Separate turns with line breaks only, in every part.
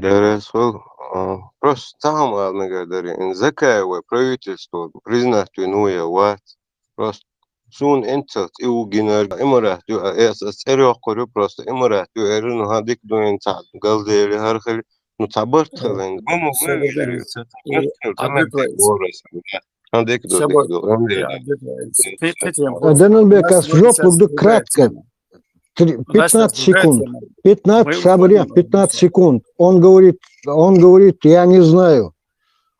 ДРСО просто самое благодарение. Закаевое правительство признать иную власть. Просто сун энцат и у генерал имарат ю СССР корю просто имарат ю эрин хадик дуэн цад галдели хархали ну табарт хавен гому
Все
вывели
верно. И
табарт хавен
отбивается.
горос хадик
Все
додик
будет
до эмле
отбивается. Третий вопрос. У
Данилбек,
нас сегодня
жоп
сейчас
буду
другая
кратко.
тема. У нас сейчас
15
другая
секунд.
тема.
15,
Мы
Сабрия,
уходим.
15 секунд. Он говорит, я не знаю.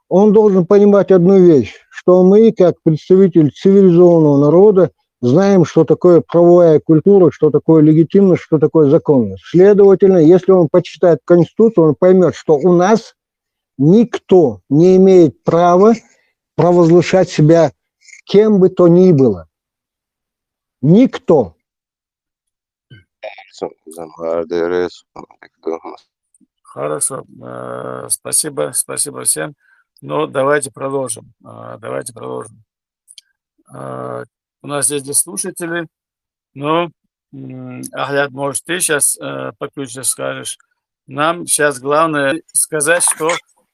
Он должен понимать одну вещь, что мы, как представитель цивилизованного народа, знаем, что такое правовая культура, что такое легитимность, что такое законность. Следовательно, если он почитает Конституцию, он поймет, что у нас никто не имеет права провозглашать себя кем бы то ни было. Никто.
ДРС.
Хорошо. Спасибо. Спасибо всем. Но давайте продолжим. У нас есть здесь слушатели. Но, Ахляд, может, ты сейчас подключишься, скажешь. Нам сейчас главное сказать,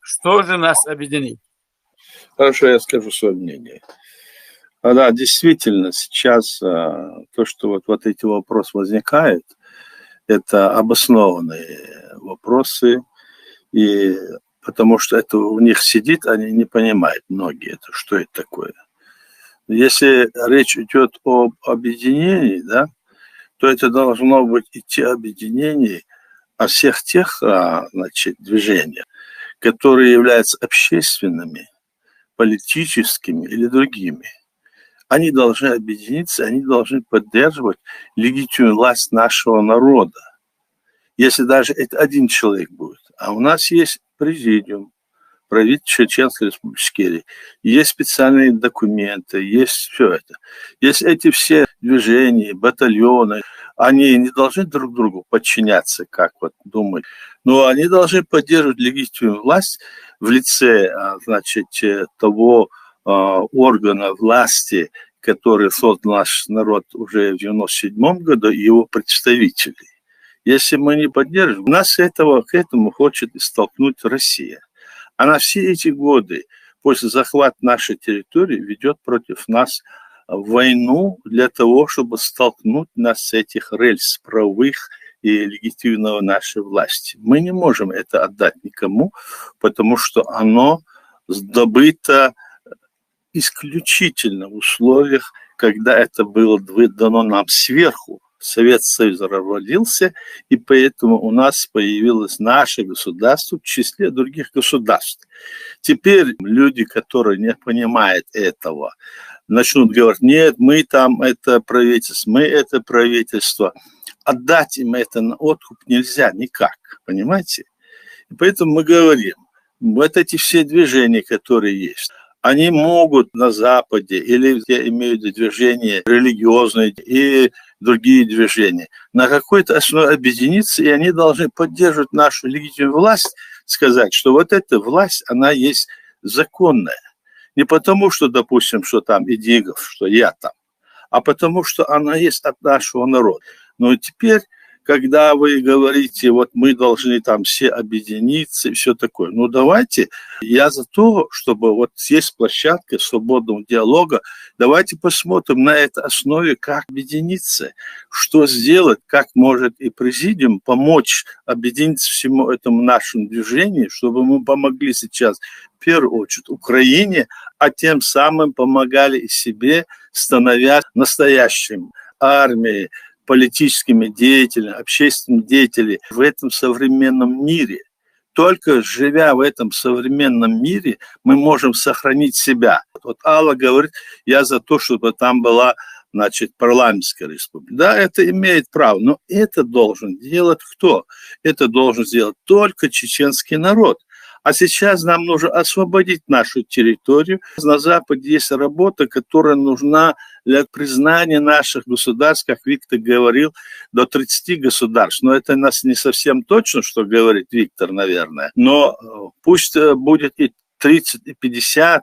что же нас объединит.
Хорошо, я скажу свое мнение. Да, действительно, сейчас то, что вот эти вопросы возникают, это обоснованные вопросы, и потому что это у них сидит, они не понимают многие, это, что это такое. Если речь идет об объединении, да, то это должно быть идти объединение о всех тех движениях, которые являются общественными, политическими или другими. Они должны объединиться, они должны поддерживать легитимную власть нашего народа. Если даже это один человек будет. А у нас есть президиум, правительство Чеченской Республики, есть специальные документы, есть все это. Если эти все движения, батальоны, они не должны друг другу подчиняться, как вот думать, но они должны поддерживать легитимную власть в лице, того органа власти, который создал наш народ уже в 1997 году, и его представителей. Если мы не поддержим, нас к этому хочет столкнуть Россия. Она все эти годы после захвата нашей территории ведет против нас войну для того, чтобы столкнуть нас с этих рельс правовых и легитимного нашей власти. Мы не можем это отдать никому, потому что оно добыто исключительно в условиях, когда это было дано нам сверху. Советский Союз развалился, и поэтому у нас появилось наше государство в числе других государств. Теперь люди, которые не понимают этого, начнут говорить, нет, мы там это правительство. Отдать им это на откуп нельзя никак, понимаете? И поэтому мы говорим, вот эти все движения, которые есть, они могут на Западе, или я имею в виду движения религиозные и другие движения, на какой-то основе объединиться, и они должны поддерживать нашу легитимную власть, сказать, что вот эта власть, она есть законная. Не потому, что, допустим, что там Идигов, что я там, а потому, что она есть от нашего народа. Но теперь, когда вы говорите, вот мы должны там все объединиться и все такое, ну давайте, я за то, чтобы вот есть площадка свободного диалога, давайте посмотрим на этой основе, как объединиться, что сделать, как может и президиум помочь объединиться всему этому нашему движению, чтобы мы помогли сейчас, в первую очередь, Украине, а тем самым помогали и себе, становясь настоящим армией, политическими деятелями, общественными деятелями в этом современном мире. Только живя в этом современном мире, мы можем сохранить себя. Вот Алла говорит, я за то, чтобы там была, парламентская республика. Да, это имеет право, но это должен делать кто? Это должен сделать только чеченский народ. А сейчас нам нужно освободить нашу территорию. На Западе есть работа, которая нужна для признания наших государств, как Виктор говорил, до 30 государств. Но это нас не совсем точно, что говорит Виктор, наверное. Но пусть будет и 30, и 50,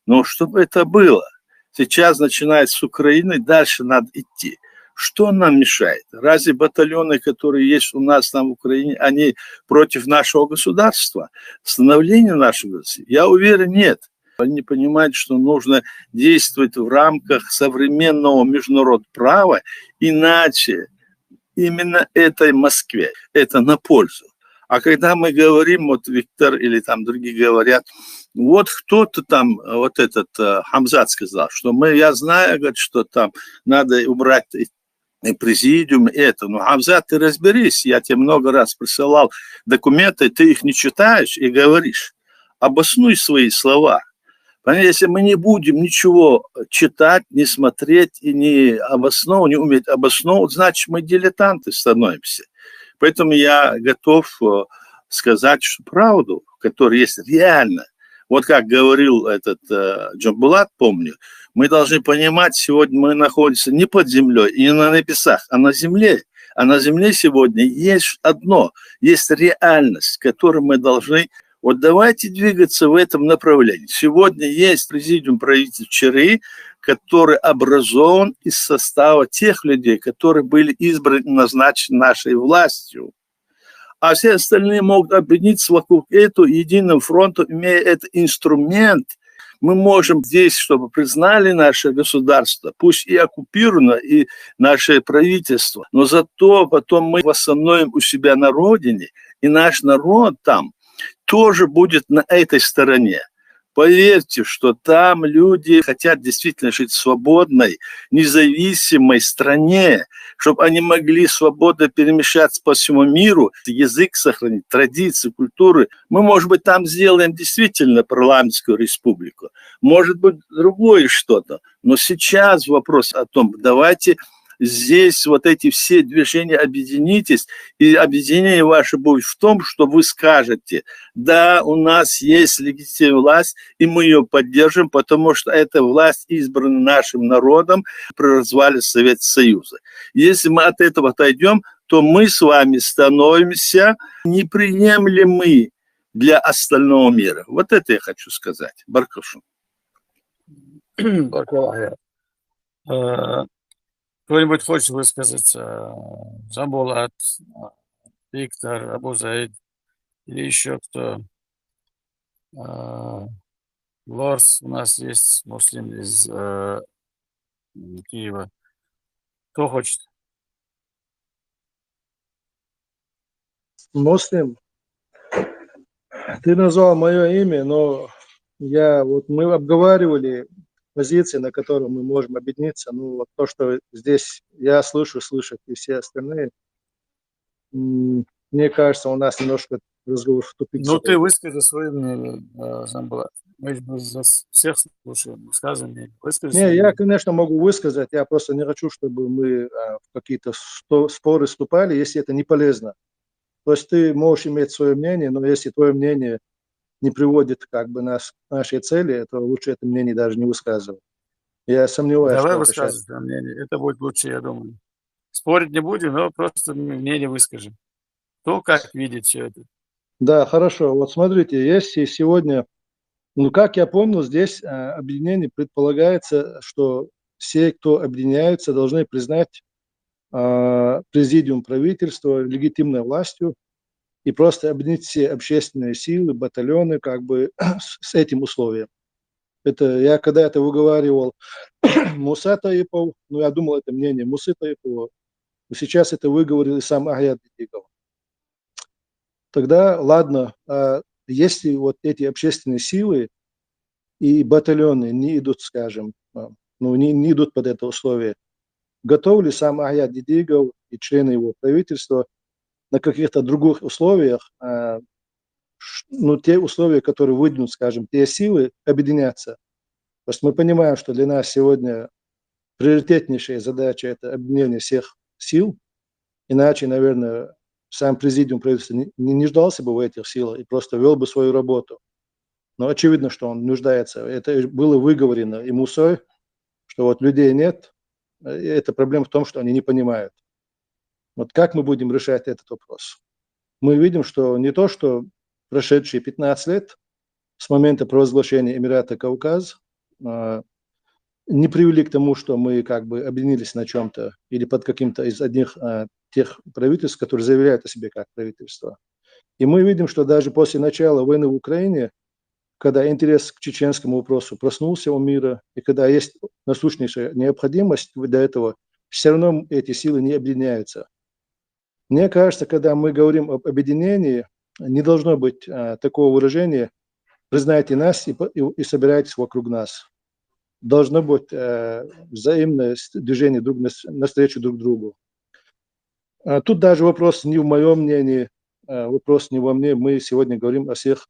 но чтобы это было. Сейчас, начиная с Украины, дальше надо идти. Что нам мешает? Разве батальоны, которые есть у нас там в Украине, они против нашего государства, становления нашего государства? Я уверен, нет. Они понимают, что нужно действовать в рамках современного международного права, иначе именно этой Москве это на пользу. А когда мы говорим, вот Виктор или там другие говорят, вот кто-то там, вот этот Хамзат сказал, что я знаю, говорит, что там надо убрать и президиум, и это. Ну, Хамзат, ты разберись, я тебе много раз присылал документы, ты их не читаешь и говоришь. Обоснуй свои слова. Понимаете, если мы не будем ничего читать, не смотреть и не обосновывать, не уметь обосновывать, значит, мы дилетанты становимся. Поэтому я готов сказать что правду, которая есть реально. Вот как говорил этот Джамбулат, помню, мы должны понимать, сегодня мы находимся не под землей и не на небесах, а на земле. А на земле сегодня есть одно, есть реальность, которую мы должны... Вот давайте двигаться в этом направлении. Сегодня есть президиум правительства ЧРИ, который образован из состава тех людей, которые были избраны, назначены нашей властью. А все остальные могут объединиться вокруг этого единым фронтом, имея этот инструмент. Мы можем здесь, чтобы признали наше государство, пусть и оккупировано, и наше правительство, но зато потом мы восстановим у себя на родине, и наш народ там тоже будет на этой стороне. Поверьте, что там люди хотят действительно жить в свободной, независимой стране, чтобы они могли свободно перемещаться по всему миру, язык сохранить, традиции, культуры. Мы, может быть, там сделаем действительно парламентскую республику, может быть, другое что-то. Но сейчас вопрос о том, давайте здесь вот эти все движения объединитесь, и объединение ваше будет в том, что вы скажете, да, у нас есть легитимная власть, и мы ее поддержим, потому что эта власть избрана нашим народом при развале Советского Союза. Если мы от этого отойдем, то мы с вами становимся неприемлемы для остального мира. Вот это я хочу сказать. Баркушу.
Кто-нибудь хочет высказаться? Жамбулат, Виктор, Абу Заид или еще кто? Лорс у нас есть, муслим из Киева. Кто хочет?
Муслим, ты назвал мое имя, но мы обговаривали позиции, на которые мы можем объединиться. Ну, вот то, что здесь я слышат и все остальные, мне кажется, у нас немножко разговор в тупик.
Ну, ты выскажи свое мнение, Жамбулат. Мы за всех слушаем, высказывания.
Не, я, конечно, могу высказать, я просто не хочу, чтобы мы в какие-то споры вступали, если это не полезно. То есть ты можешь иметь свое мнение, но если твое мнение не приводит как бы нас к нашей цели, то лучше это мнение даже не высказывать. Я сомневаюсь,
Давай
что
высказывай свое мнение. Это будет лучше, я думаю. Спорить не будем, но просто мнение выскажем. Кто как видит все это.
Да, хорошо. Вот смотрите, если сегодня, как я помню, здесь объединение предполагается, что все, кто объединяются, должны признать президиум правительства легитимной властью и просто объединить все общественные силы, батальоны как бы с этим условием. Это я когда это выговаривал Муса Таипов, я думал, это мнение Мусы Таипова, но сейчас это выговорил и сам Аят Дидигов. Тогда, ладно, если вот эти общественные силы и батальоны не идут, скажем, не идут под это условие, готов ли сам Аят Дидигов и члены его правительства на каких-то других условиях, те условия, которые выдвинут, скажем, те силы, объединяться. Потому что мы понимаем, что для нас сегодня приоритетнейшая задача – это объединение всех сил, иначе, наверное, сам президиум правительства не нуждался бы в этих силах и просто вел бы свою работу. Но очевидно, что он нуждается. Это было выговорено и Мусой, что вот людей нет. И эта проблема в том, что они не понимают. Вот как мы будем решать этот вопрос? Мы видим, что не то, что прошедшие 15 лет с момента провозглашения Эмирата Кавказ, не привели к тому, что мы как бы объединились на чем-то или под каким-то из одних тех правительств, которые заявляют о себе как правительство. И мы видим, что даже после начала войны в Украине, когда интерес к чеченскому вопросу проснулся у мира, и когда есть насущнейшая необходимость для этого, все равно эти силы не объединяются. Мне кажется, когда мы говорим об объединении, не должно быть такого выражения «признайте нас и собирайтесь вокруг нас». Должно быть взаимное движение навстречу друг другу. Тут даже вопрос не в моем мнении, вопрос не во мне. Мы сегодня говорим о всех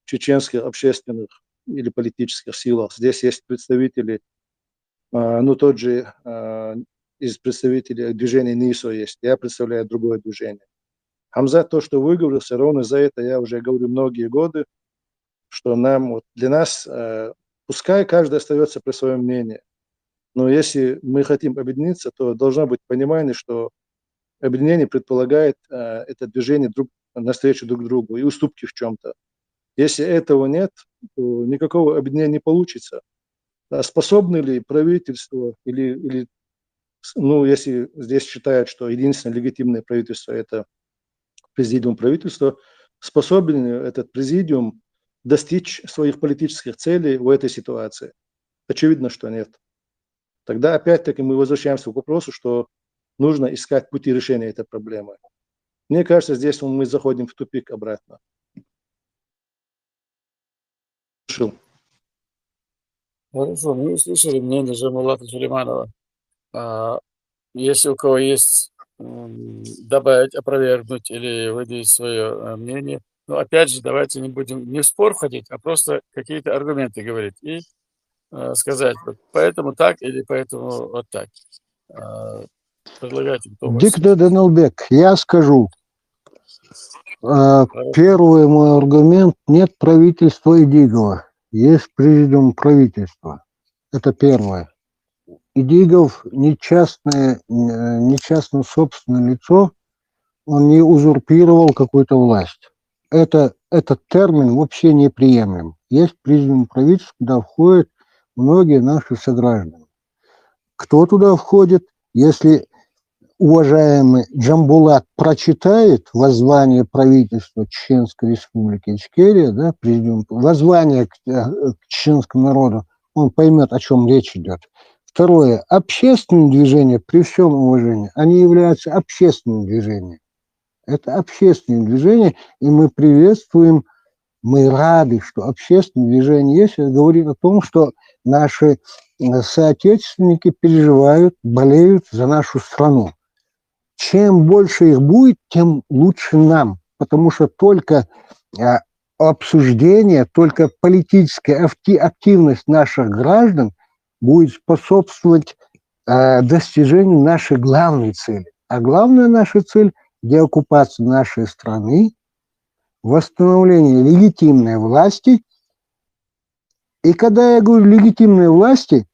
чеченских общественных или политических силах. Здесь есть представители, тот же из представителей движения НИСО есть. Я представляю другое движение. Хамзат, то, что выговорился, ровно за это я уже говорю многие годы, что для нас, пускай каждый остается при своем мнении, но если мы хотим объединиться, то должно быть понимание, что объединение предполагает это движение навстречу друг другу и уступки в чем-то. Если этого нет, то никакого объединения не получится. Способны ли правительство или если здесь считают, что единственное легитимное правительство – это президиум правительства, способен ли этот президиум достичь своих политических целей в этой ситуации? Очевидно, что нет. Тогда опять-таки мы возвращаемся к вопросу, что нужно искать пути решения этой проблемы. Мне кажется, здесь мы заходим в тупик обратно.
Хорошо, мы услышали мнение Жамбулата Сулейманова. Если у кого есть добавить, опровергнуть или выдать свое мнение, но опять же, давайте не будем не в спор входить, а просто какие-то аргументы говорить и сказать, вот поэтому так или поэтому вот так. Предлагайте, кто хочет.
Диктор Данилбек, я скажу. Первый мой аргумент – нет правительства Идигова, есть президиум правительства. Это первое. Идигов не частное собственное лицо, он не узурпировал какую-то власть. Этот термин вообще неприемлем. Есть президиум правительства, куда входят многие наши сограждане. Кто туда входит, если уважаемый Джамбулат прочитает воззвание правительства Чеченской Республики Ичкерия, да, президиум, воззвание к чеченскому народу, он поймет, о чем речь идет. Второе. Общественные движения, при всем уважении, они являются общественным движением. Это общественное движение, и мы приветствуем, мы рады, что общественное движение есть. Это говорит о том, что наши соотечественники переживают, болеют за нашу страну. Чем больше их будет, тем лучше нам, потому что только обсуждение, только политическая активность наших граждан будет способствовать достижению нашей главной цели. А главная наша цель – деоккупация нашей страны, восстановление легитимной власти. И когда я говорю легитимной власти,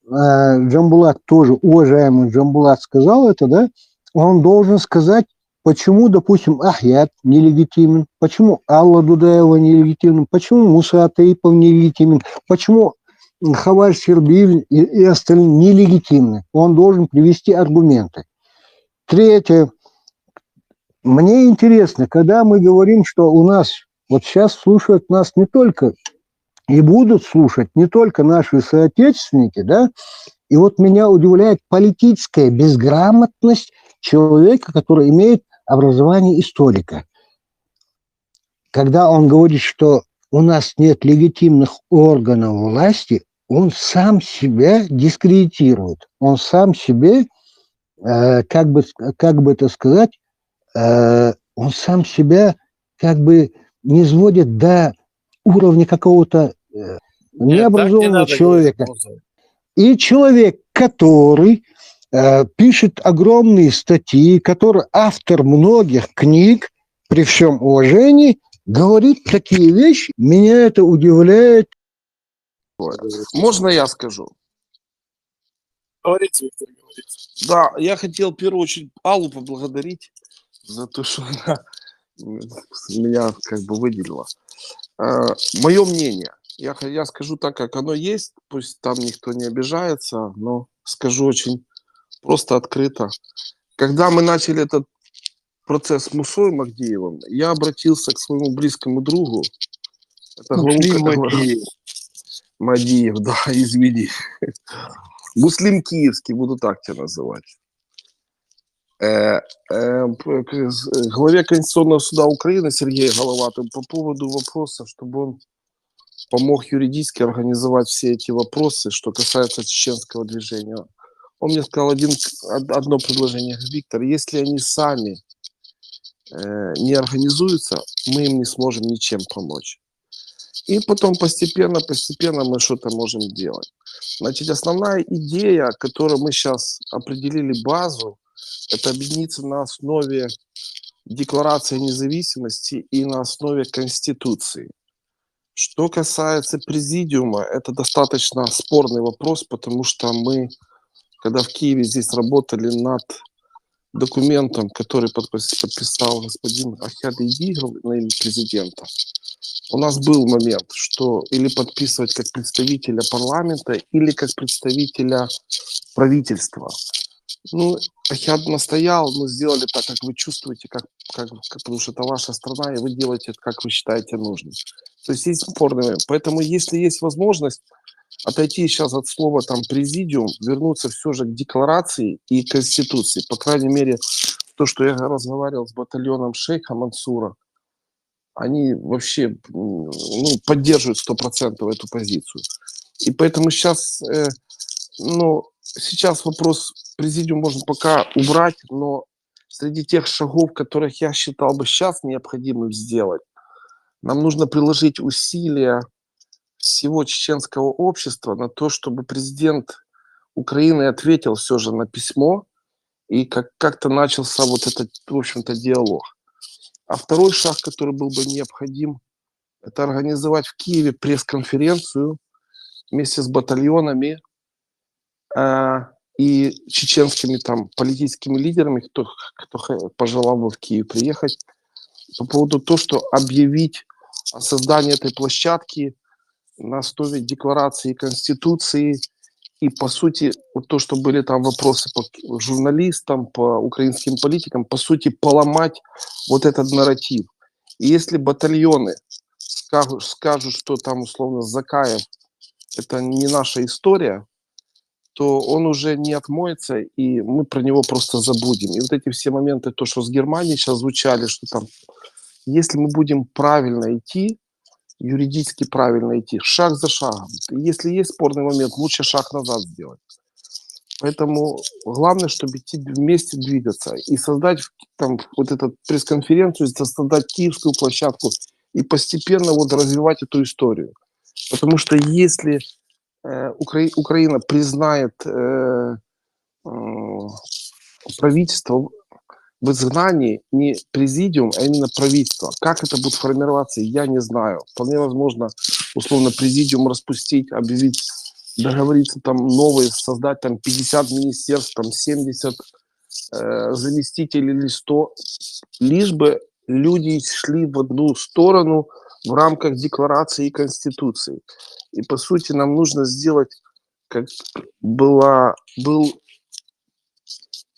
Джамбулат тоже, уважаемый Джамбулат сказал это, да, он должен сказать, почему, допустим, Ахьят нелегитимен, почему Алла Дудаева нелегитимен, почему Муса Атаипов нелегитимен, почему Хаваль Сербиев и остальные нелегитимны. Он должен привести аргументы. Третье. Мне интересно, когда мы говорим, что у нас, вот сейчас слушают нас не только, и будут слушать не только наши соотечественники, да, и вот меня удивляет политическая безграмотность человека, который имеет образование историка. Когда он говорит, что у нас нет легитимных органов власти, он сам себя дискредитирует. Он сам себе, как бы это сказать, он сам себя как бы не сводит до уровня какого-то необразованного человека. И человек, который пишет огромные статьи, который автор многих книг, при всем уважении, говорит такие вещи, меня это удивляет.
Можно я скажу?
Говорите, Виктор, говорите.
Да, я хотел в первую очередь Аллу поблагодарить за то, что она меня как бы выделила. Мое мнение. Я скажу так, как оно есть, пусть там никто не обижается, но скажу очень просто, открыто. Когда мы начали этот процесс с Мусой Магдиевым, я обратился к своему близкому другу, это
Муслим Мадеев.
Мадиев, да, извини. Муслим Киевский, буду так тебя называть. К главе Конституционного суда Украины Сергею Головатому по поводу вопроса, чтобы он помог юридически организовать все эти вопросы, что касается чеченского движения. Он мне сказал одно предложение: Виктор, если они сами не организуются, мы им не сможем ничем помочь. И потом постепенно мы что-то можем делать. Значит, основная идея, которую мы сейчас определили базу, это объединиться на основе Декларации независимости и на основе Конституции. Что касается президиума, это достаточно спорный вопрос, потому что мы, когда в Киеве здесь работали над документом, который подписал господин Ахяд Идигл на имя президента, у нас был момент, что или подписывать как представителя парламента, или как представителя правительства. Ну, Ахяд настоял, мы сделали так, как вы чувствуете, потому что это ваша страна, и вы делаете, как вы считаете нужным. То есть есть спорный момент. Поэтому, если есть возможность отойти сейчас от слова там президиум, вернуться все же к декларации и конституции, по крайней мере, то, что я разговаривал с батальоном шейха Мансура, они вообще поддерживают 100% эту позицию. И поэтому сейчас, сейчас вопрос президиум можно пока убрать, но среди тех шагов, которых я считал бы сейчас необходимым сделать, нам нужно приложить усилия всего чеченского общества на то, чтобы президент Украины ответил все же на письмо и как-то начался вот этот, в общем-то, диалог. А второй шаг, который был бы необходим, это организовать в Киеве пресс-конференцию вместе с батальонами и чеченскими там политическими лидерами, кто пожелал бы в Киев приехать, по поводу того, что объявить о создании этой площадки на основе декларации Конституции и, по сути, вот то, что были там вопросы по журналистам, по украинским политикам, по сути, поломать вот этот нарратив. И если батальоны скажут, что там, условно, Закаев – это не наша история, то он уже не отмоется, и мы про него просто забудем. И вот эти все моменты, то, что с Германией сейчас звучали, что там, если мы будем правильно идти, юридически правильно идти, шаг за шагом. Если есть спорный момент, лучше шаг назад сделать. Поэтому главное, чтобы идти вместе, двигаться и создать там вот эту пресс-конференцию, создать киевскую площадку и постепенно вот развивать эту историю. Потому что если Украина признает правительство в изгнании, не президиум, а именно правительство. Как это будет формироваться, я не знаю. Вполне возможно, условно, президиум распустить, объявить, договориться там новые, создать там 50 министерств, там 70 заместителей или 100, лишь бы люди шли в одну сторону в рамках декларации и конституции. И по сути нам нужно сделать, как был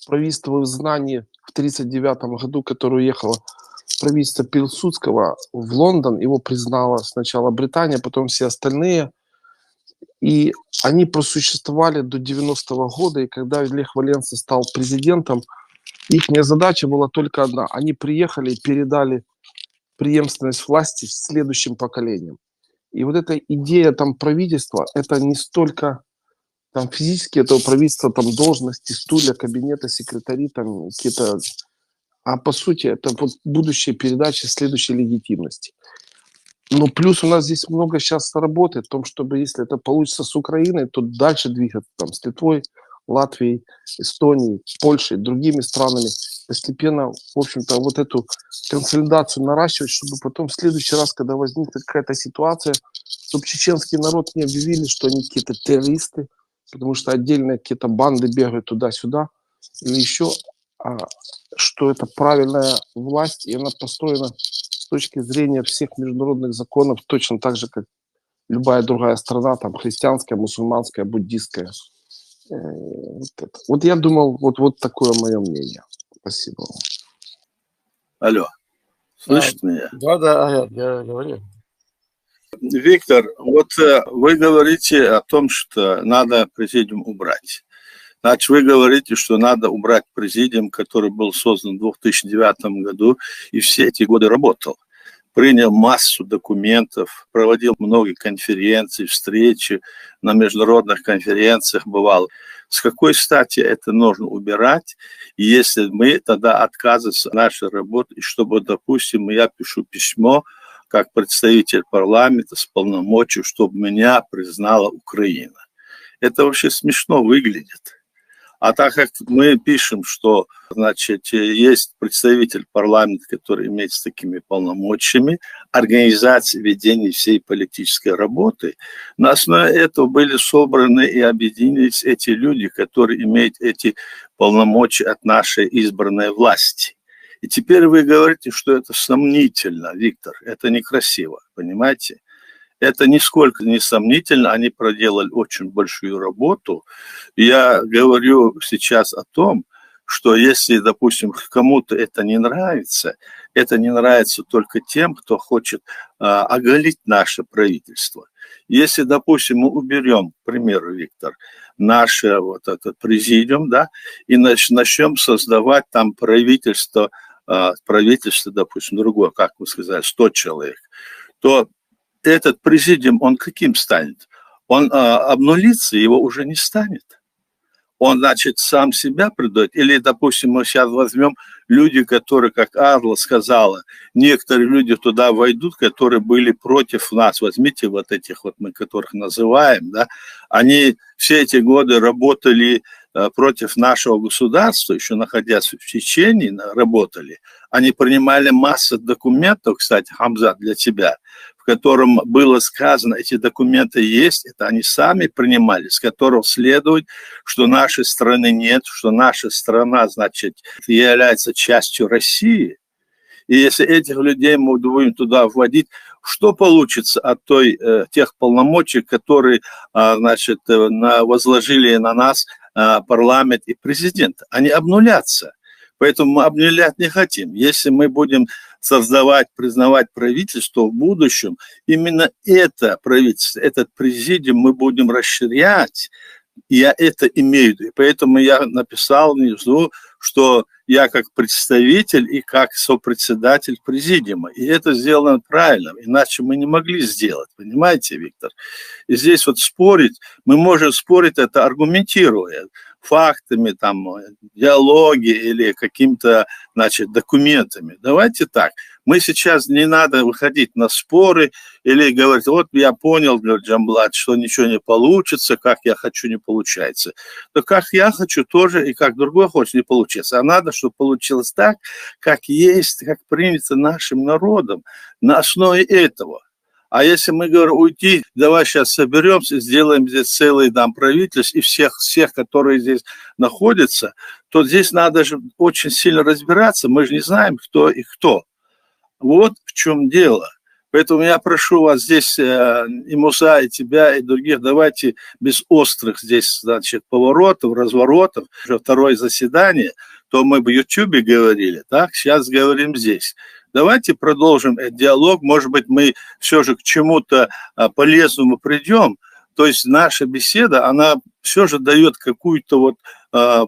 правительство в изгнании в 1939 году, которое уехало правительство Пилсудского в Лондон, его признала сначала Британия, потом все остальные, и они просуществовали до 90-го года, и когда Лех Валенса стал президентом, их задача была только одна. Они приехали и передали преемственность власти следующим поколениям. И вот эта идея там правительства, это не столько там физически этого правительства, там должности, стулья, кабинета, секретари, там какие-то, а по сути это вот будущая передача следующей легитимности. Но плюс у нас здесь много сейчас работы в том, чтобы если это получится с Украиной, то дальше двигаться там с Литвой, Латвией, Эстонией, Польшей, другими странами, постепенно, в общем-то, вот эту консолидацию наращивать, чтобы потом в следующий раз, когда возникнет какая-то ситуация, чтобы чеченский народ не объявили, что они какие-то террористы, потому что отдельные какие-то банды бегают туда-сюда, или еще, что это правильная власть, и она построена с точки зрения всех международных законов, точно так же, как любая другая страна, там, христианская, мусульманская, буддистская. Вот я думал, вот такое мое мнение. Спасибо.
Алло, слышит меня?
Да, я говорю.
Виктор, вот вы говорите о том, что надо президиум убрать. Значит, вы говорите, что надо убрать президиум, который был создан в 2009 году и все эти годы работал. Принял массу документов, проводил много конференций, встречи, на международных конференциях бывал. С какой стати это нужно убирать, если мы тогда отказываемся от нашей работы, и чтобы, допустим, я пишу письмо как представитель парламента с полномочиями, чтобы меня признала Украина. Это вообще смешно выглядит. А так как мы пишем, что, значит, есть представитель парламента, который имеет с такими полномочиями, организации ведения всей политической работы, на основе этого были собраны и объединились эти люди, которые имеют эти полномочия от нашей избранной власти. И теперь вы говорите, что это сомнительно, Виктор, это некрасиво, понимаете? Это нисколько не сомнительно, они проделали очень большую работу. Я говорю сейчас о том, что если, допустим, кому-то это не нравится только тем, кто хочет оголить наше правительство. Если, допустим, мы уберем, к примеру, Виктор, наше вот этот президиум, да, и начнем создавать там правительство, допустим, другое, как вы сказали, 100 человек, то этот президиум, он каким станет? Он обнулится, его уже не станет. Он, значит, сам себя предает. Или, допустим, мы сейчас возьмем люди, которые, как Арла сказала, некоторые люди туда войдут, которые были против нас. Возьмите вот этих вот, мы которых называем, да, они все эти годы работали против нашего государства, еще находясь в Чечне, работали. Они принимали массу документов, кстати, Хамзат, для тебя, в котором было сказано, эти документы есть, это они сами принимали, с которого следует, что нашей страны нет, что наша страна, значит, является частью России. И если этих людей мы будем туда вводить, что получится от тех полномочий, которые, значит, возложили на нас парламент и президент? Они обнулятся. Поэтому мы обнулять не хотим. Если мы будем создавать, признавать правительство в будущем, именно это правительство, этот президиум мы будем расширять. Я это имею в виду. И поэтому я написал внизу, что я как представитель и как сопредседатель президиума. И это сделано правильно, иначе мы не могли сделать. Понимаете, Виктор? И здесь вот спорить, мы можем спорить это аргументируя фактами, там, диалоги или какими-то, значит, документами. Давайте так. Мы сейчас не надо выходить на споры или говорить, вот я понял, Джамблат, что ничего не получится, как я хочу, не получается. То как я хочу тоже и как другой хочет, не получится. А надо, чтобы получилось так, как есть, как принято нашим народом на основе этого. А если мы говорим уйти, давай сейчас соберемся, сделаем здесь целый дом правительств и всех, которые здесь находятся, то здесь надо же очень сильно разбираться. Мы же не знаем, кто и кто. Вот в чем дело. Поэтому я прошу вас здесь, и Муса, и тебя, и других, давайте без острых здесь, значит, поворотов, разворотов. Уже второе заседание, то мы в Ютубе говорили, так, сейчас говорим здесь. Давайте продолжим этот диалог. Может быть, мы все же к чему-то полезному придем. То есть наша беседа, она все же дает какую-то вот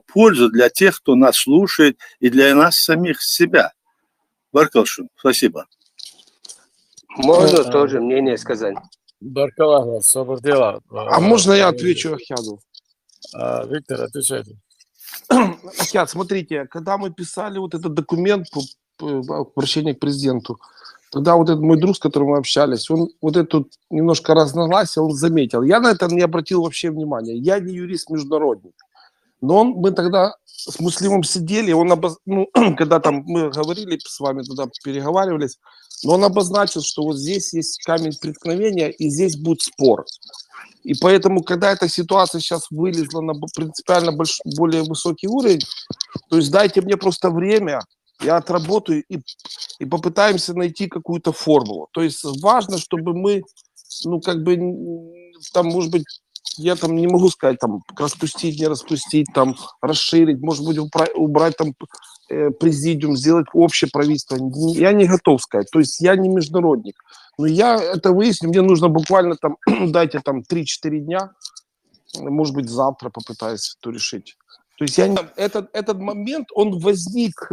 пользу для тех, кто нас слушает, и для нас самих себя. Баркалшин, спасибо.
Можно тоже мнение сказать?
Баркалах, собор дела.
А можно я отвечу Ахяду?
Виктор, отвечайте.
Ахяд, смотрите, когда мы писали вот этот документ по обращению к президенту, тогда вот этот мой друг, с которым мы общались, он вот это немножко разногласие, он заметил. Я на это не обратил вообще внимания. Я не юрист-международник. Но мы тогда с Муслимом сидели, он когда там мы говорили с вами, тогда переговаривались, но он обозначил, что вот здесь есть камень преткновения, и здесь будет спор. И поэтому, когда эта ситуация сейчас вылезла на принципиально более высокий уровень, то есть дайте мне просто время, я отработаю и попытаемся найти какую-то формулу. То есть важно, чтобы мы ну, как бы, там, может быть, я там не могу сказать, там, распустить, не распустить, там, расширить, может быть, убрать там президиум, сделать общее правительство. Я не готов сказать. То есть я не международник. Но я это выясню. Мне нужно буквально там, дайте там 3-4 дня, может быть, завтра попытаюсь это решить. То есть этот момент, он возник,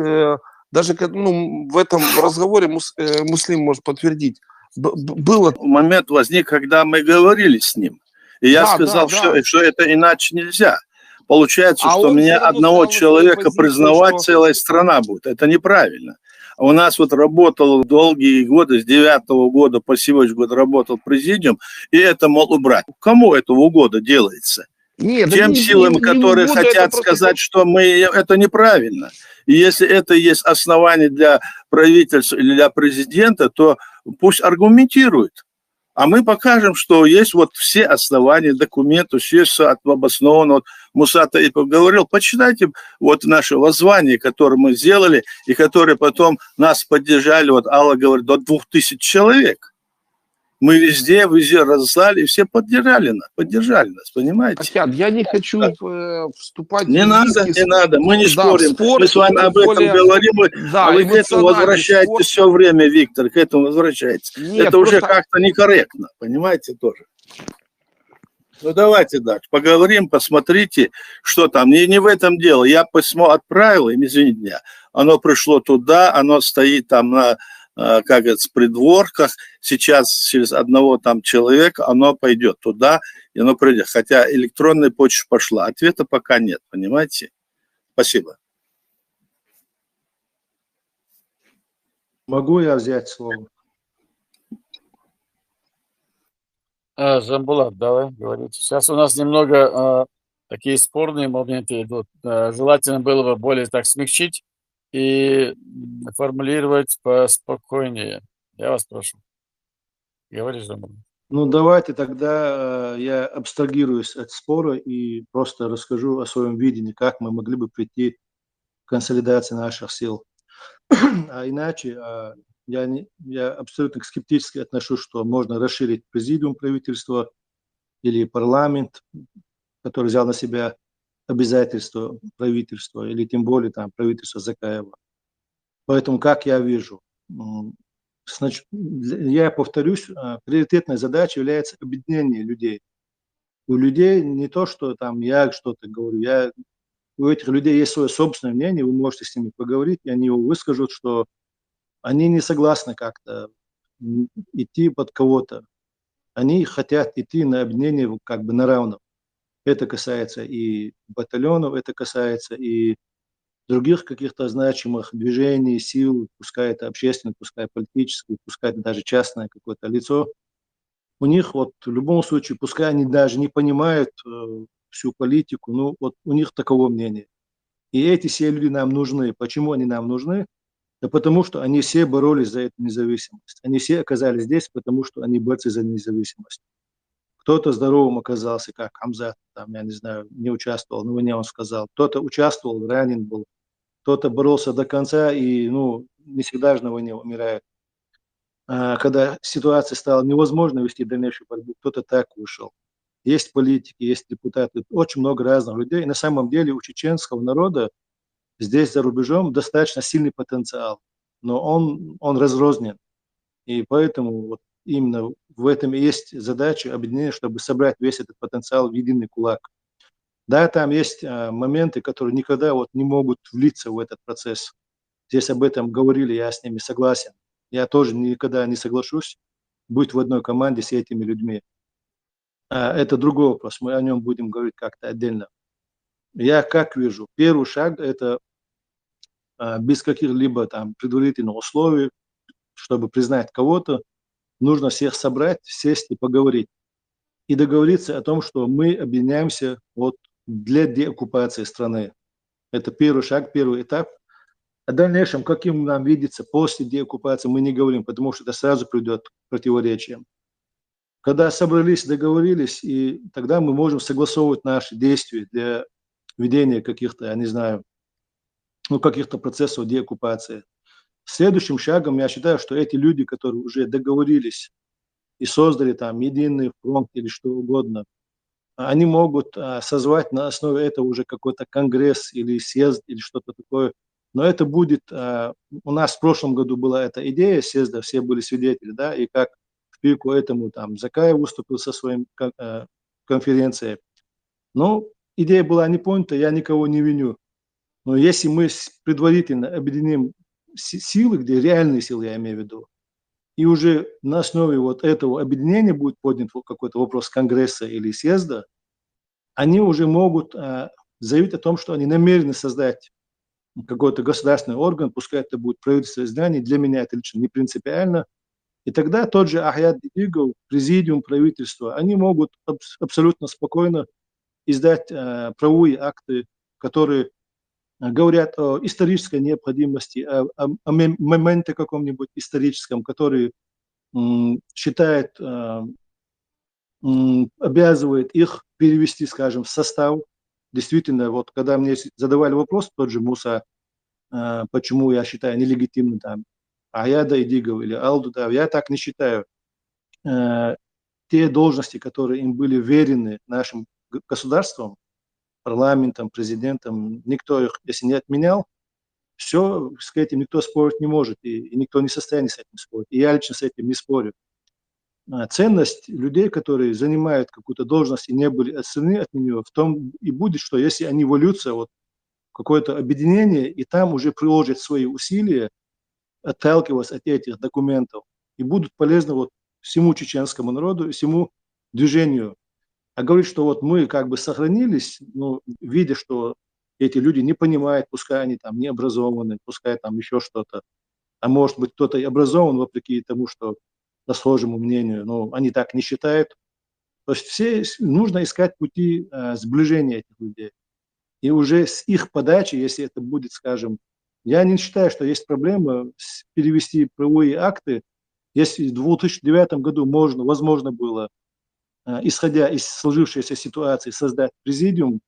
даже ну, в этом разговоре Муслим может подтвердить, было...
Момент возник, когда мы говорили с ним. И я сказал, что это иначе нельзя. Получается, что меня одного человека признавать целая страна будет. Это неправильно. У нас вот работал долгие годы, с 9-го года по сегодняшний год работал президиум, и это, мол, убрать. Кому это в угоду делается?
Нет,
тем силам, которые хотят сказать, что это неправильно. И если это есть основание для правительства или для президента, то пусть аргументирует. А мы покажем, что есть вот все основания, документы, все обосновано. Вот Муса Таипов говорил, почитайте вот наше воззвание, которое мы сделали, и которое потом нас поддержали, вот Алла говорит, до 2000 человек. Мы везде разослали, и все поддержали нас, понимаете?
Ахяд, я не хочу вступать
не
в
не надо, мы не спорим.
Спор,
мы с вами об этом говорим, а вы к этому возвращаетесь все время, Виктор, к этому возвращаетесь.
Нет,
это уже как-то некорректно, понимаете, тоже. Ну, давайте дальше, поговорим, посмотрите, что там. Не в этом дело. Я письмо отправил, им, извините меня, оно пришло туда, оно стоит там на... как говорится, в придворках, сейчас через одного там человека оно пойдет туда, и оно придет. Хотя электронная почта пошла, ответа пока нет, понимаете? Спасибо.
Могу я взять слово?
Жамбулат, давай, говорите. Сейчас у нас немного такие спорные моменты идут. Желательно было бы более так смягчить и формулировать поспокойнее. Я вас прошу. Говори, Жамбулат.
Ну, давайте тогда я абстрагируюсь от спора и просто расскажу о своем видении, как мы могли бы прийти к консолидации наших сил. А иначе я абсолютно скептически отношусь, что можно расширить президиум правительства или парламент, который взял на себя обязательства правительства, или тем более там правительства Закаева. Поэтому, как я вижу, я повторюсь, приоритетной задачей является объединение людей. У людей не то, что там я что-то говорю, у этих людей есть свое собственное мнение, вы можете с ними поговорить, и они его выскажут, что они не согласны как-то идти под кого-то. Они хотят идти на объединение как бы на равном. Это касается и батальонов, это касается и других каких-то значимых движений, сил, пускай это общественное, пускай политическое, пускай это даже частное какое-то лицо. У них вот в любом случае, пускай они даже не понимают всю политику, но вот у них таково мнение. И эти все люди нам нужны. Почему они нам нужны? Да потому что они все боролись за эту независимость. Они все оказались здесь, потому что они борцы за независимость. Кто-то здоровым оказался, как Хамзат, там, я не знаю, не участвовал, на войне он сказал. Кто-то участвовал, ранен был. Кто-то боролся до конца и, не всегда же на войне умирает. Когда ситуация стала невозможно вести дальнейшую борьбу, кто-то так вышел. Есть политики, есть депутаты, очень много разных людей. И на самом деле у чеченского народа здесь, за рубежом, достаточно сильный потенциал, но он разрознен. И поэтому вот именно в этом и есть задача объединения, чтобы собрать весь этот потенциал в единый кулак. Да, там есть моменты, которые никогда вот не могут влиться в этот процесс. Здесь об этом говорили, я с ними согласен. Я тоже никогда не соглашусь быть в одной команде с этими людьми. Это другой вопрос, мы о нем будем говорить как-то отдельно. Я как вижу, первый шаг – это без каких-либо там предварительных условий, чтобы признать кого-то, нужно всех собрать, сесть и поговорить. И договориться о том, что мы объединяемся вот для деоккупации страны. Это первый шаг, первый этап. О дальнейшем, каким нам видится после деоккупации, мы не говорим, потому что это сразу придет к противоречиям. Когда собрались, договорились, и тогда мы можем согласовывать наши действия для ведения каких-то, я не знаю, каких-то процессов деоккупации. Следующим шагом я считаю, что эти люди, которые уже договорились и создали там единый фронт или что угодно, они могут созвать на основе этого уже какой-то конгресс или съезд или что-то такое. Но это будет... У нас в прошлом году была эта идея съезда, все были свидетели, да, и как в пику этому там Закаев выступил со своей конференцией. Но идея была не понята, я никого не виню. Но если мы предварительно объединим силы, где реальные силы, я имею в виду, и уже на основе вот этого объединения будет поднят какой-то вопрос конгресса или съезда, они уже могут заявить о том, что они намерены создать какой-то государственный орган, пускай это будет правительственное здание, для меня это лично не принципиально. И тогда тот же Ахьяд Дидигов, президиум правительства, они могут абсолютно спокойно издать правовые акты, которые говорят о исторической необходимости, о моменте каком-нибудь историческом, который считает, обязывает их перевести, скажем, в состав. Действительно, вот когда мне задавали вопрос, тот же Муса, почему я считаю нелегитимным там Аяда Идигов или Алдуда, я так не считаю. Те должности, которые им были верены нашим государством, парламентом, президентом, никто их, если не отменял, все, с этим никто спорить не может, и никто не в состоянии с этим спорить. И я лично с этим не спорю. Ценность людей, которые занимают какую-то должность и не были отстранены от нее, в том и будет, что если они вольются вот в какое-то объединение, и там уже приложат свои усилия, отталкиваясь от этих документов, и будут полезны вот всему чеченскому народу и всему движению. А говорит, что вот мы как бы сохранились, ну, видя, что эти люди не понимают, пускай они там не образованы, пускай там еще что-то, а может быть кто-то и образован вопреки тому, что по схожему мнению, но они так не считают. То есть все, нужно искать пути сближения этих людей. И уже с их подачи, если это будет, скажем, я не считаю, что есть проблема перевести правовые акты, если в 2009 году возможно было, исходя из сложившейся ситуации, создать президиум,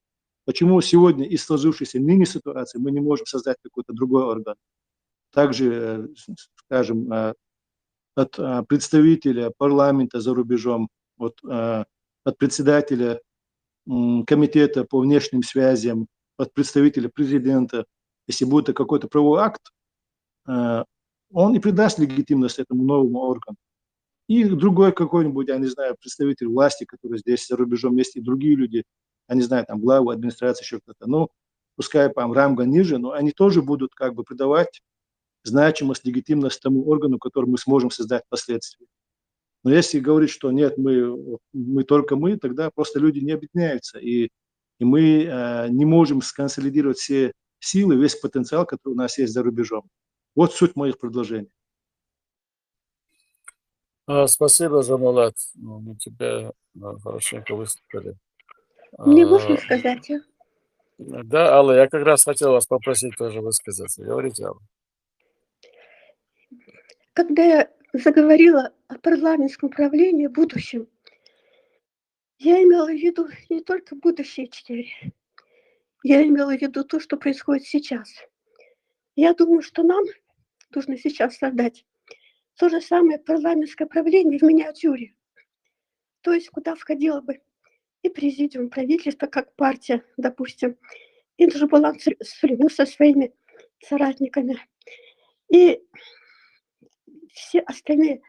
почему сегодня из сложившейся ныне ситуации мы не можем создать какой-то другой орган? Также, скажем, от представителя парламента за рубежом, от председателя комитета по внешним связям, от представителя президента, если будет какой-то правовой акт, он и придаст легитимность этому новому органу. И другой какой-нибудь, я не знаю, представитель власти, который здесь за рубежом, есть и другие люди, я не знаю, там главы администрации, еще кто-то, ну, пускай там ранга ниже, но они тоже будут как бы придавать значимость, легитимность тому органу, который мы сможем создать впоследствии. Но если говорить, что нет, мы только мы, тогда просто люди не объединяются, и мы не можем сконсолидировать все силы, весь потенциал, который у нас есть за рубежом. Вот суть моих предложений.
Спасибо, Жамалат. Мы тебя хорошенько выступили.
Мне можно сказать?
Да, Алла, я как раз хотел вас попросить тоже высказаться. Говорите, Алла.
Когда я заговорила о парламентском правлении в будущем, я имела в виду не только будущее 4. Я имела в виду то, что происходит сейчас. Я думаю, что нам нужно сейчас создать то же самое парламентское правление в миниатюре. То есть куда входило бы и президиум, правительство, как партия, допустим, и Джабалан со своими соратниками, и все остальные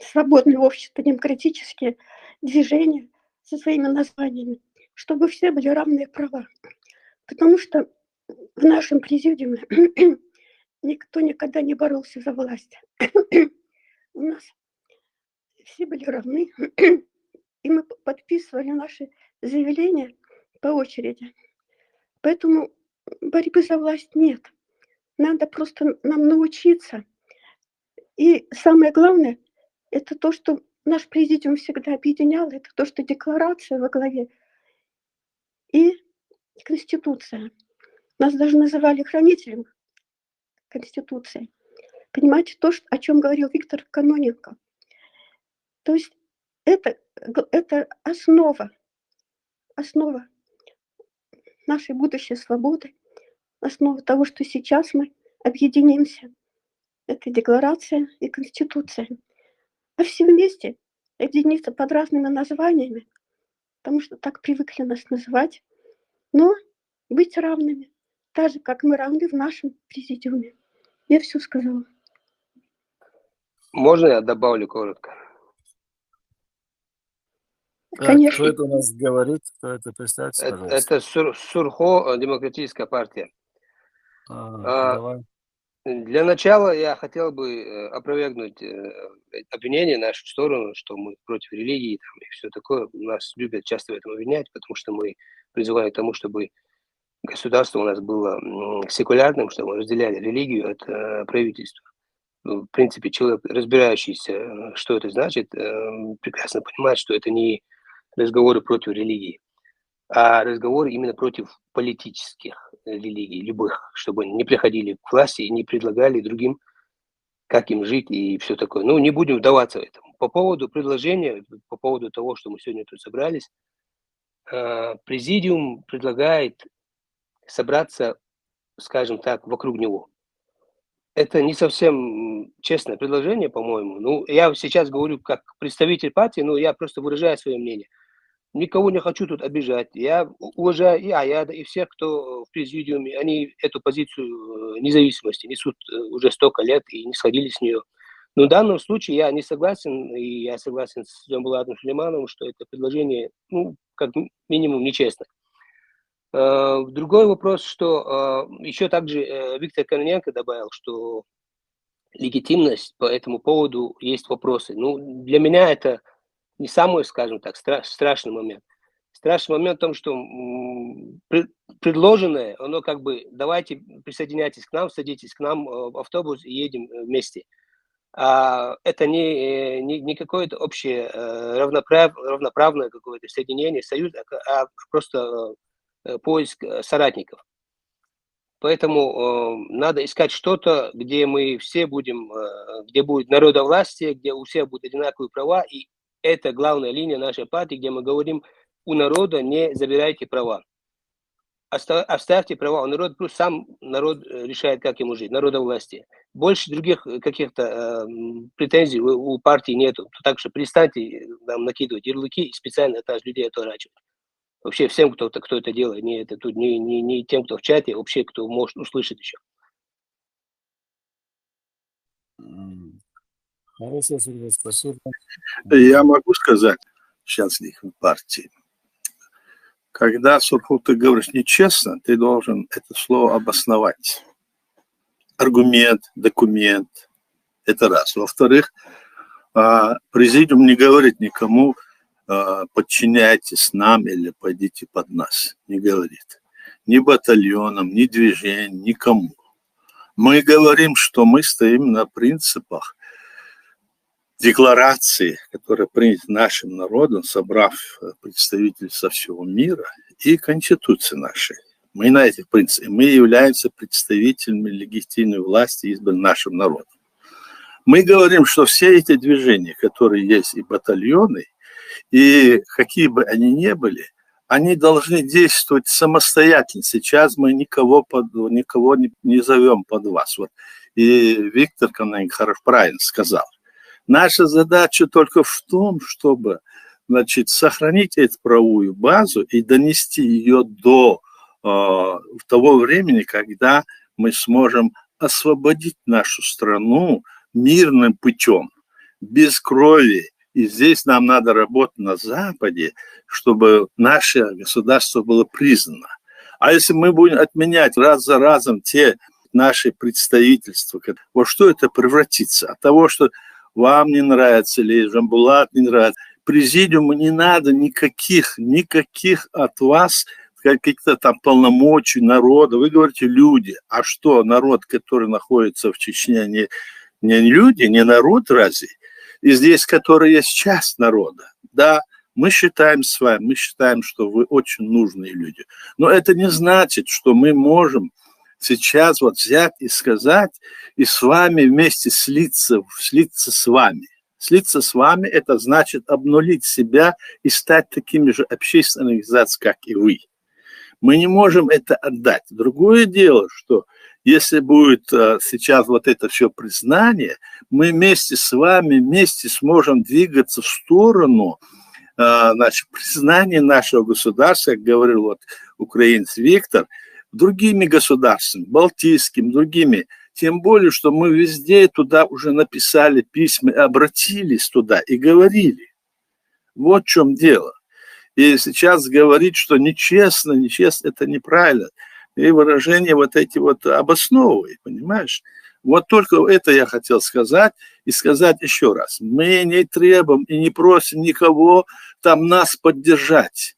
свободные общества, демократические движения со своими названиями, чтобы все были равные права. Потому что в нашем президиуме никто никогда не боролся за власть. У нас все были равны, и мы подписывали наши заявления по очереди. Поэтому борьбы за власть нет. Надо просто нам научиться. И самое главное, это то, что наш президиум всегда объединял, это то, что декларация во главе и Конституция. Нас даже называли хранителем Конституции. Понимаете, то, о чем говорил Виктор Кононенко. То есть это основа нашей будущей свободы, основа того, что сейчас мы объединимся. Это декларация и Конституция. а все вместе объединиться под разными названиями, потому что так привыкли нас называть, но быть равными, так же, как мы равны в нашем президиуме. Я все сказала.
Можно я добавлю коротко?
Так,
Конечно.
кто это у нас говорит? Кто это? Представьте, пожалуйста.
Это Сурхо, Демократическая партия.
Давай.
Для начала я хотел бы опровергнуть обвинение в нашу сторону, что мы против религии там, и все такое. Нас любят часто в этом обвинять, потому что мы призываем к тому, чтобы государство у нас было секулярным, чтобы мы разделяли религию от правительства. В принципе, человек, разбирающийся, что это значит, прекрасно понимает, что это не разговоры против религии, а разговоры именно против политических религий, любых, чтобы они не приходили к власти и не предлагали другим, как им жить и все такое. Ну, не будем вдаваться в это. По поводу предложения, по поводу того, что мы сегодня тут собрались, президиум предлагает собраться, скажем так, вокруг него. Это не совсем честное предложение, по-моему. Ну, я сейчас говорю как представитель партии, но я просто выражаю свое мнение. Никого не хочу тут обижать. Я уважаю и всех, кто в президиуме, они эту позицию независимости несут уже столько лет и не сходили с нее. Но в данном случае я не согласен, и я согласен с Джамбулатом Сулеймановым, что это предложение, ну, как минимум, нечестно. Другой вопрос, что еще также Виктор Кононенко добавил, что легитимность по этому поводу есть вопросы. Ну, для меня это не самый, скажем так, страшный момент. Страшный момент в том, что предложенное, оно как бы, давайте присоединяйтесь к нам, садитесь к нам в автобус и едем вместе. Это не какое-то общее равноправное какое-то соединение, союз, а просто поиск соратников. Поэтому надо искать что-то, где мы все будем, где будет народовластие, где у всех будут одинаковые права, и это главная линия нашей партии, где мы говорим, у народа не забирайте права. Оставьте права у народа, плюс сам народ решает, как ему жить, народовластие. Больше других каких-то претензий у партии нету. Так что перестаньте нам накидывать ярлыки и специально от людей отворачивать. Вообще всем, кто это делает, не тем, кто в чате, вообще кто может услышать еще.
Хорошо, Сергей, спасибо.
Я могу сказать членских партии. Когда, собственно, ты говоришь нечестно, ты должен это слово обосновать. Аргумент, документ. Это раз. Во-вторых, президиум не говорит никому, подчиняйтесь нам или пойдите под нас. Не говорит. Ни батальонам, ни движениям, никому. Мы говорим, что мы стоим на принципах декларации, которая принята нашим народом, собрав представителей со всего мира, и Конституции нашей. Мы на этих принципах. Мы являемся представителями легитимной власти, избранной нашим народом. Мы говорим, что все эти движения, которые есть, и батальоны, и какие бы они ни были, они должны действовать самостоятельно. Сейчас мы никого не зовем под вас. Вот. И Виктор Кононенко правильно сказал. Наша задача только в том, чтобы, сохранить эту правовую базу и донести ее до того времени, когда мы сможем освободить нашу страну мирным путем, без крови. И здесь нам надо работать на Западе, чтобы наше государство было признано. А если мы будем отменять раз за разом те наши представительства, во что это превратится? От того, что вам не нравится, или Джамбулат не нравится, президиуму не надо никаких от вас каких-то там полномочий народа. Вы говорите люди. А что, народ, который находится в Чечне, не люди, не народ разве? И здесь, который есть часть народа. Да, мы считаем с вами, что вы очень нужные люди. Но это не значит, что мы можем сейчас взять и сказать, и с вами вместе слиться с вами. Слиться с вами – это значит обнулить себя и стать такими же общественными организациями, как и вы. Мы не можем это отдать. Другое дело, что если будет сейчас вот это все признание, мы вместе с вами, вместе сможем двигаться в сторону, значит, признания нашего государства, как говорил вот украинец Виктор, другими государствами, балтийскими, другими. Тем более, что мы везде туда уже написали письма, обратились туда и говорили. Вот в чем дело. И сейчас говорить, что нечестно, это неправильно. И выражения вот эти вот обосновывай, понимаешь? Вот только это я хотел сказать. И сказать еще раз. Мы не требуем и не просим никого там нас поддержать.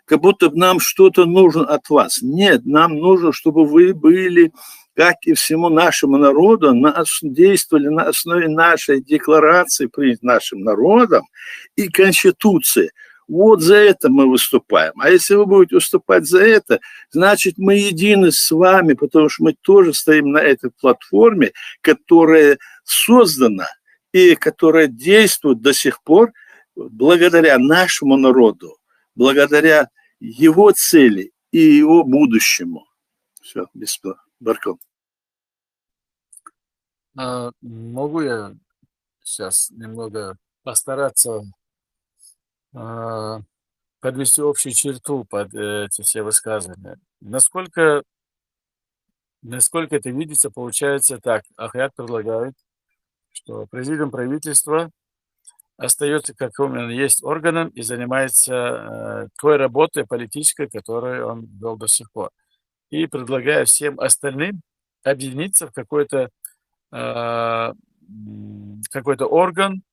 Как будто нам что-то нужно от вас. Нет, нам нужно, чтобы вы были, как и всему нашему народу, действовали на основе нашей декларации, принятой нашим народом, и Конституции. Вот за это мы выступаем. А если вы будете выступать за это, значит, мы едины с вами, потому что мы тоже стоим на этой платформе, которая создана и которая действует до сих пор благодаря нашему народу, благодаря его цели и его будущему. Все, без барков.
Могу я сейчас немного постараться подвести общую черту под эти все высказывания. Насколько это видится, получается так. Ахят предлагает, что президиум правительства остается, как он есть, органом и занимается той работой политической, которую он вел до сих пор. И предлагая всем остальным объединиться в какой-то орган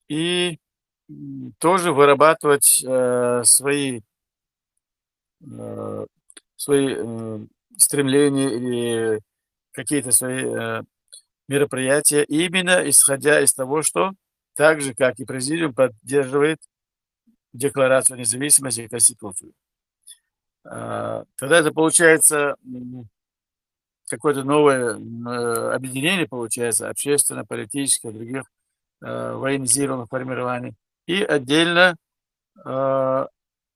и тоже вырабатывать свои стремления или какие-то свои мероприятия, именно исходя из того, что так же, как и президиум, поддерживает Декларацию независимости и Конституцию. Тогда это получается какое-то новое объединение, получается, общественно-политическое, других военизированных формирований. И отдельно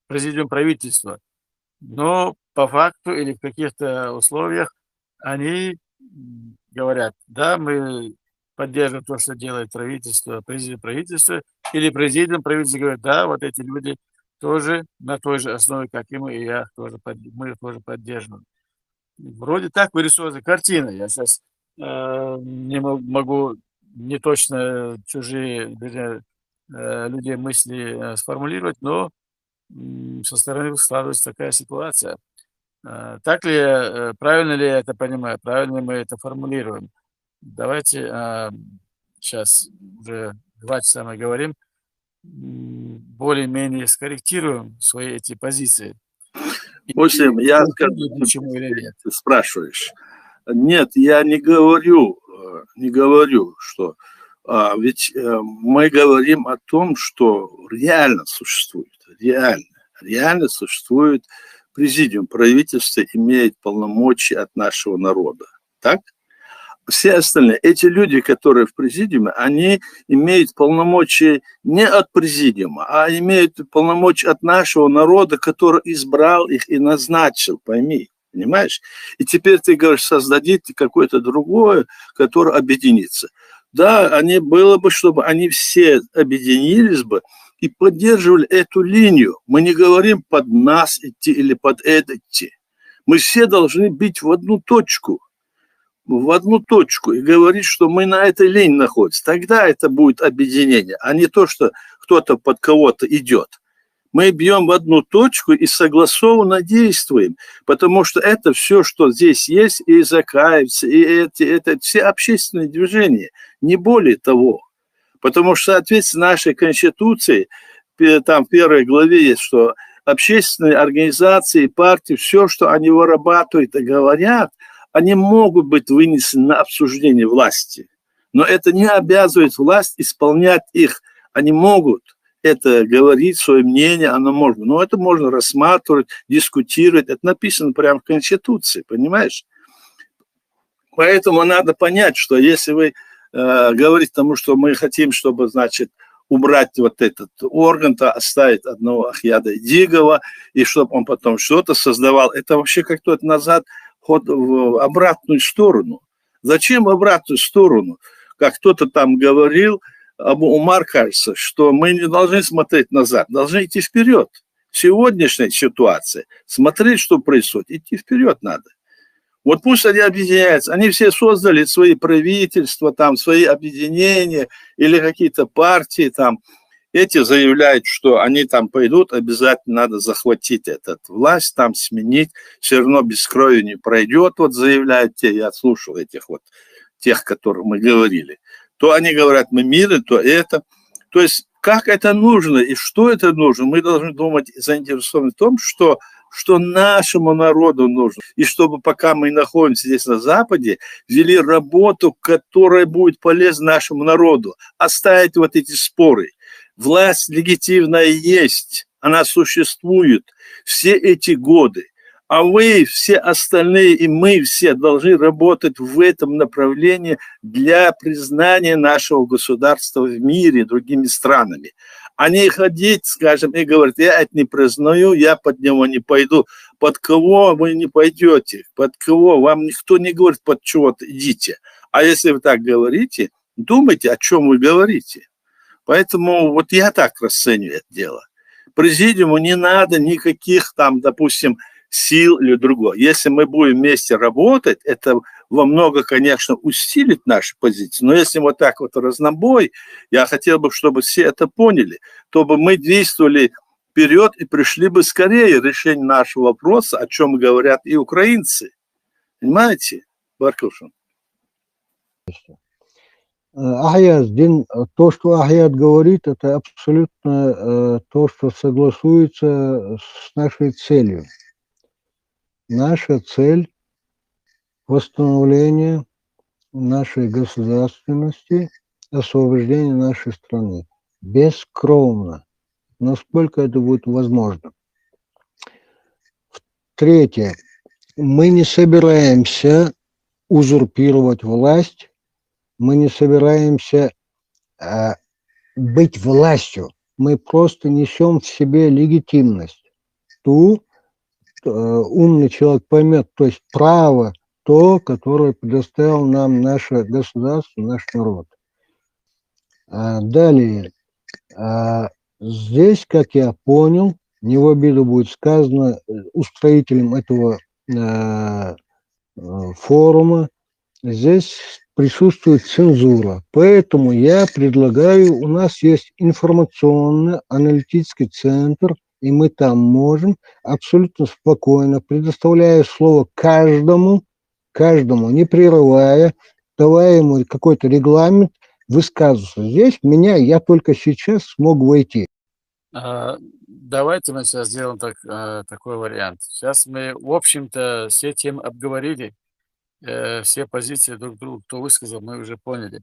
президиум правительства. Но по факту или в каких-то условиях они говорят, да, мы поддерживаем то, что делает правительство, президиум правительства, или президиум правительства говорит, да, вот эти люди тоже на той же основе, как и мы, и мы их тоже поддерживаем. Вроде так вырисовывается картина. Я сейчас не могу не точно чужие людей мысли сформулировать, но со стороны складывается такая ситуация. Так ли, правильно ли я это понимаю, правильно мы это формулируем? Давайте сейчас уже 2 часа мы говорим, более-менее скорректируем свои эти позиции.
Муслим, я скажу,
почему или нет.
Ты спрашиваешь. Нет, я не говорю, что... ведь мы говорим о том, что реально существует президиум правительства, имеет полномочия от нашего народа. Так? Все остальные, эти люди, которые в президиуме, они имеют полномочия не от президиума, а имеют полномочия от нашего народа, который избрал их и назначил, пойми, понимаешь? И теперь ты говоришь, создадите какое-то другое, которое объединится. Да, было бы, чтобы они все объединились бы и поддерживали эту линию. Мы не говорим под нас идти или под это идти. Мы все должны быть в одну точку и говорить, что мы на этой линии находимся. Тогда это будет объединение, а не то, что кто-то под кого-то идет. Мы бьем в одну точку и согласованно действуем, потому что это все, что здесь есть, и закаивается, и это все общественные движения, не более того. Потому что, соответственно, нашей Конституции, там в 1 главе есть, что общественные организации, партии, все, что они вырабатывают и говорят, они могут быть вынесены на обсуждение власти. Но это не обязывает власть исполнять их. Они могут это говорить, свое мнение, оно можно. Но это можно рассматривать, дискутировать. Это написано прямо в Конституции, понимаешь? Поэтому надо понять, что если вы говорите тому, что мы хотим, чтобы, значит, убрать вот этот орган-то, оставить одного Ахьяда Дигова, и чтобы он потом что-то создавал, это вообще как-то назад ход в обратную сторону. Зачем в обратную сторону? Как кто-то там говорил, Умар, кажется, что мы не должны смотреть назад, должны идти вперед. Сегодняшняя ситуация, смотреть, что происходит, идти вперед надо. Вот пусть они объединяются, они все создали свои правительства, там, свои объединения или какие-то партии там. Эти заявляют, что они там пойдут, обязательно надо захватить эту власть, там сменить, все равно без крови не пройдет, вот заявляют те, я слушал этих вот, тех, которых мы говорили. То они говорят, мы миры, то это. То есть, как это нужно и что это нужно, мы должны думать, заинтересованы в том, что нашему народу нужно. И чтобы пока мы находимся здесь на Западе, вели работу, которая будет полезна нашему народу. Оставить вот эти споры. Власть легитимная есть, она существует все эти годы. А вы, все остальные, и мы все должны работать в этом направлении для признания нашего государства в мире другими странами. А не ходить, скажем, и говорить, я это не признаю, я под него не пойду. Под кого вы не пойдете? Под кого? Вам никто не говорит, под чего-то идите. А если вы так говорите, думайте, о чем вы говорите. Поэтому вот я так расцениваю это дело. Президиуму не надо никаких там, допустим, сил или другого. Если мы будем вместе работать, это во много, конечно, усилит наши позиции. Но если вот так вот разнобой, я хотел бы, чтобы все это поняли, чтобы мы действовали вперед и пришли бы скорее к решению нашего вопроса, о чем говорят и украинцы. Понимаете, Баркушин?
Ахьяз, то, что Ахьяд говорит, это абсолютно то, что согласуется с нашей целью. Наша цель – восстановление нашей государственности, освобождение нашей страны. Бескровно, насколько это будет возможно. Третье. Мы не собираемся узурпировать власть, мы не собираемся быть властью. Мы просто несем в себе легитимность. Умный человек поймет, то есть право, то, которое предоставил нам наше государство, наш народ. Далее. Здесь, как я понял, не в обиду будет сказано устроителям этого форума, здесь присутствует цензура. Поэтому я предлагаю, у нас есть информационно-аналитический центр, и мы там можем абсолютно спокойно, предоставляя слово каждому, не прерывая, давая ему какой-то регламент, высказываться. Здесь я только сейчас смог войти.
Давайте мы сейчас сделаем такой вариант. Сейчас мы, в общем-то, все темы обговорили, все позиции друг друга, кто высказал, мы уже поняли.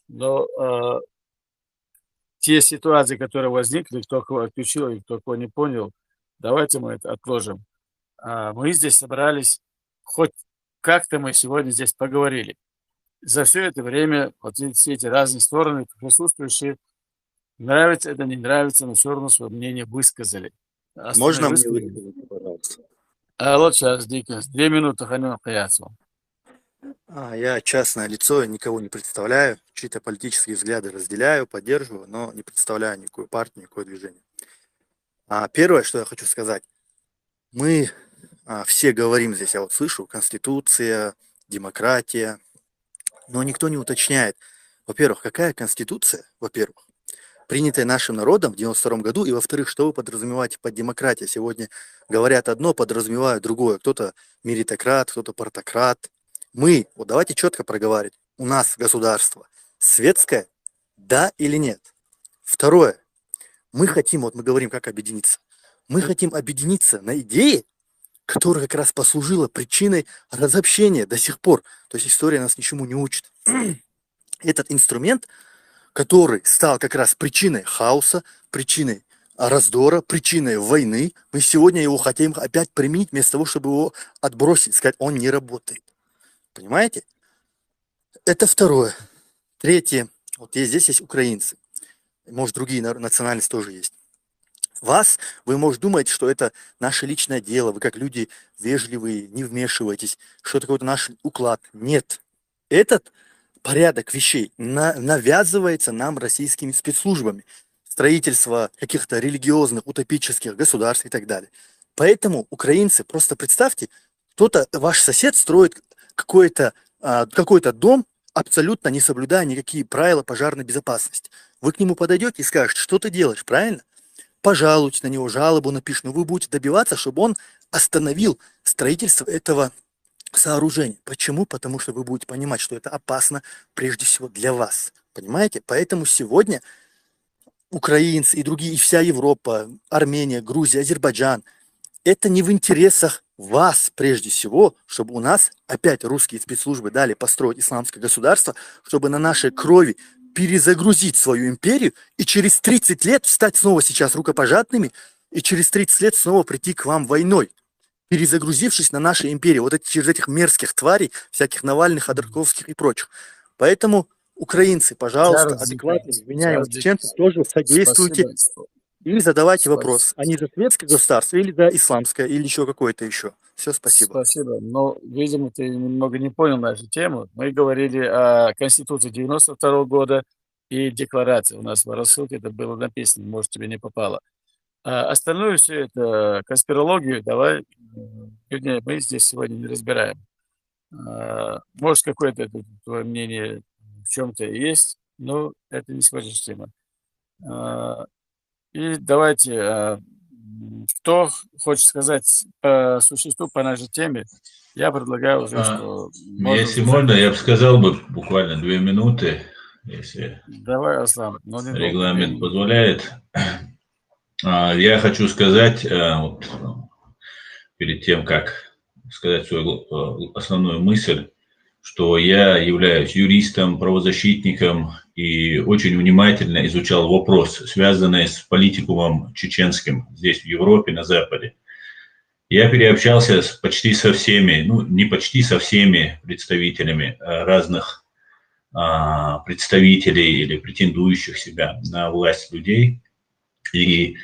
Но те ситуации, которые возникли, кто кого отключил и кто кого не понял, давайте мы это отложим. Мы здесь собрались, хоть как-то мы сегодня здесь поговорили. За все это время вот все эти разные стороны присутствующие, нравится это, не нравится, но все равно свое мнение высказали.
Можно мне высказать, пожалуйста?
Вот сейчас, Дикас, 2 минуты, Ханин Хаяцу.
Я частное лицо, никого не представляю, чьи-то политические взгляды разделяю, поддерживаю, но не представляю никакую партию, никакое движение. Первое, что я хочу сказать, мы все говорим здесь, я вот слышу, конституция, демократия, но никто не уточняет, во-первых, какая конституция, во-первых, принятая нашим народом в 1992 году, и, во-вторых, что вы подразумеваете под демократией. Сегодня говорят одно, подразумевают другое. Кто-то меритократ, кто-то партократ. Мы, вот давайте четко проговаривать, у нас государство светское, да или нет? Второе, мы хотим, вот мы говорим, как объединиться. Мы хотим объединиться на идее, которая как раз послужила причиной разобщения до сих пор. То есть история нас ничему не учит. Этот инструмент, который стал как раз причиной хаоса, причиной раздора, причиной войны, мы сегодня его хотим опять применить, вместо того, чтобы его отбросить, сказать, он не работает. Понимаете? Это второе. Третье. Вот здесь есть украинцы. Может, другие национальности тоже есть. вас, вы, может, думаете, что это наше личное дело, вы как люди вежливые, не вмешиваетесь, что это какой-то наш уклад. Нет. Этот порядок вещей навязывается нам российскими спецслужбами. Строительство каких-то религиозных, утопических государств и так далее. Поэтому, украинцы, просто представьте, кто-то, ваш сосед строит какой-то дом, абсолютно не соблюдая никакие правила пожарной безопасности. Вы к нему подойдете и скажете, что ты делаешь, правильно? Пожалуйте на него, жалобу напишите, но вы будете добиваться, чтобы он остановил строительство этого сооружения. Почему? Потому что вы будете понимать, что это опасно прежде всего для вас. Понимаете? Поэтому сегодня украинцы и другие, и вся Европа, Армения, Грузия, Азербайджан, это не в интересах вас прежде всего, чтобы у нас опять русские спецслужбы дали построить исламское государство, чтобы на нашей крови перезагрузить свою империю и через 30 лет встать снова сейчас рукопожатными и через 30 лет снова прийти к вам войной, перезагрузившись на нашей империи, вот через этих мерзких тварей, всяких Навальных, Ходорковских и прочих. Поэтому, украинцы, пожалуйста, адекватно вменяемых чеченцев тоже содействуйте и задавайте вопрос, а не за светское государство или за исламское, или еще какое-то еще. Все, спасибо.
Спасибо. Но, видимо, ты немного не понял нашу тему. Мы говорили о Конституции 92 года и декларации. У нас в рассылке это было написано, может, тебе не попало. А остальное все это, конспирологию, давай, вернее, мы здесь сегодня не разбираем. Может, какое-то твое мнение в чем-то есть, но это не сегодняшняя тема. И давайте, кто хочет сказать по существу, по нашей теме, я предлагаю уже, что...
Если можно, я бы сказал буквально 2 минуты, если
Давай, Аслан.
Регламент позволяет. Я хочу сказать, вот, перед тем, как сказать свою основную мысль, что я являюсь юристом, правозащитником и очень внимательно изучал вопрос, связанный с политикумом чеченским здесь, в Европе, на Западе. Я переобщался почти со всеми, ну, не почти со всеми представителями разных представителей или претендующих себя на власть людей. И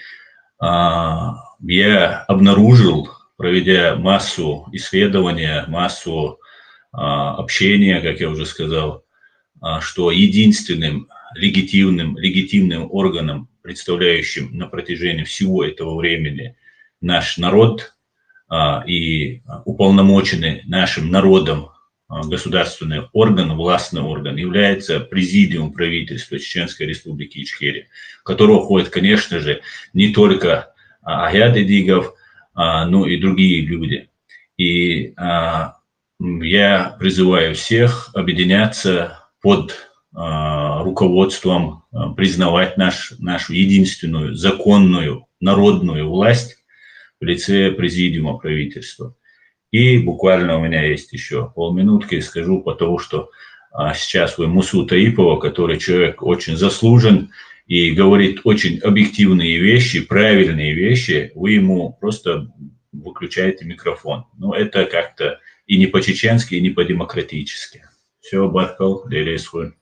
я обнаружил, проведя массу исследования, массу общения, как я уже сказал, что единственным легитимным органом, представляющим на протяжении всего этого времени наш народ и уполномоченный нашим народом государственный орган, властный орган, является президиум правительства Чеченской Республики Ичкерия, в которого входят, конечно же, не только Агят Эдигов, но и другие люди. И я призываю всех объединяться под руководством, признавать нашу единственную законную народную власть в лице президиума правительства. И буквально у меня есть еще полминутки, скажу, потому что сейчас вы Мусу Таипова, который человек очень заслужен и говорит очень объективные вещи, правильные вещи, вы ему просто выключаете микрофон. Но это как-то и не по-чеченски, и не по-демократически. Все, Баркал, Лелейсхуй.